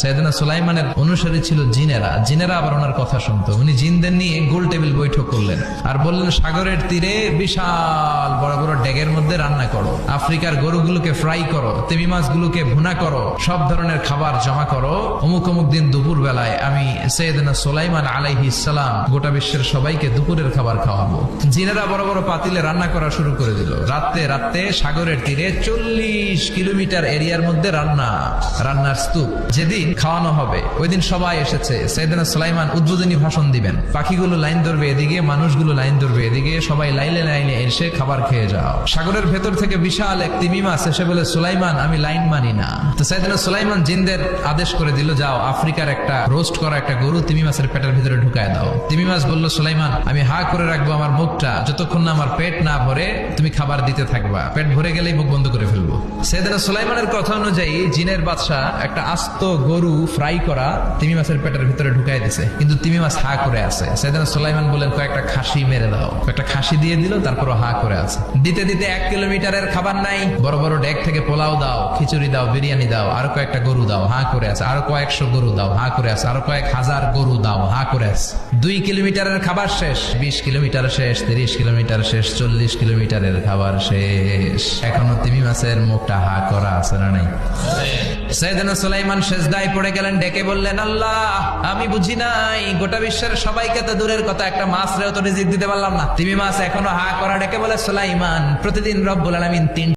সাইয়েদনা সুলাইমানের অনুসারী ছিল জিনেরা। জিনেরা আবার ওনার কথা শুনতো। উনি জিনদের নিয়ে গোল টেবিল বৈঠক করলেন আর বললেন, সাগরের তীরে বিশাল বড় বড় ডেগের মধ্যে রান্না করো, আফ্রিকার গরুগুলোকে ফ্রাই করো, তিমি মাছগুলোকে ভুনা করো, সব ধরনের খাবার জমা করো। অমুক অমুক দিন দুপুর বেলায় আমি সাইয়েদনা সুলাইমান আলাইহিস সালাম গোটা বিশ্বের সবাইকে দুপুরের খাবার খাওয়াবো। জিনেরা বড় বড় পাতিলে রান্না করা শুরু করে দিল। রাতে রাতে সাগরের তীরে 40 কিলোমিটার এরিয়ার মধ্যে রান্নার স্তূপ। যেদিন খাওয়ানো হবে ওই দিন সবাই এসেছে। সাইয়েদনা সুলাইমান উদ্বোধনী ভাষণ দিবেন। পাখিগুলো লাইন ধরবে এদিকে, মানুষগুলো লাইন ধরবে এদিকে, সবাই লাইনে লাইনে এসে খাবার খেয়ে যাও। সাগরের ভেতর থেকে বিশাল এক তিমি মাছ এসে বলে, সুলাইমান আমি লাইন মানি না। তো সাইয়েদনা সুলাইমান জিনদের আদেশ করে দিল, যাও আফ্রিকার একটা রোস্ট করা একটা গরু তিমি মাছের পেটের ভিতরে ঢুকায় দাও। তিমি মাছ বলল, সুলাইমান আমি হা করে রাখবো আমার মুখটা, যতক্ষণ না আমার পেট না ভরে তুমি খাবার দিতে থাকবা, পেট ভরে গেলেই মুখ বন্ধ করে ফেলবো। সাইয়েদনা সুলাইমানের কথা অনুযায়ী জিনের বাদশা একটা আস্ত গরু ফ্রাই করা তিমি মাছের পেটের ভিতরে ঢুকাই দিছে, কিন্তু তিমি মাছ হা করে আছে। সাইয়েদনা সুলাইমান বললেন, কয়েকটা খাসি মেরে দাও। একটা খাসি দিয়ে দিল, তারপর হা করে আছে। দিতে দিতে 1 কিলোমিটারের খাবার নাই। বড় বড় ডেক থেকে পোলাও দাও, খিচুড়ি দাও, বিরিয়ানি দাও, আরো কয়েকটা গরু দাও, হা করে আছে। আরো কয়েকশো গরু দাও, হা করে আছে। আরো কয়েক হাজার গরু দাও, হা করে আছে। 2 কিলোমিটারের খাবার শেষ, 20 কিলোমিটার শেষ, 30 কিলোমিটার শেষ, 40 কিলোমিটারের খাবার শেষ। এখনো তিমি মাছের মুখটা হা করা আছে না নাই? সাইয়েদনা সুলাইমান সেজদায় পড়ে গেলেন, ডেকে বললেন, আল্লাহ আমি বুঝি নাই, গোটা বিশ্বের সবাইকে তো দূরের কথা, একটা মাছ রেও তো রিজিক দিতে পারলাম না। তিমি মাছ এখনো হা করা। ডেকে বলে, সুলাইমান প্রতিদিন রব্বুল আলামিন 3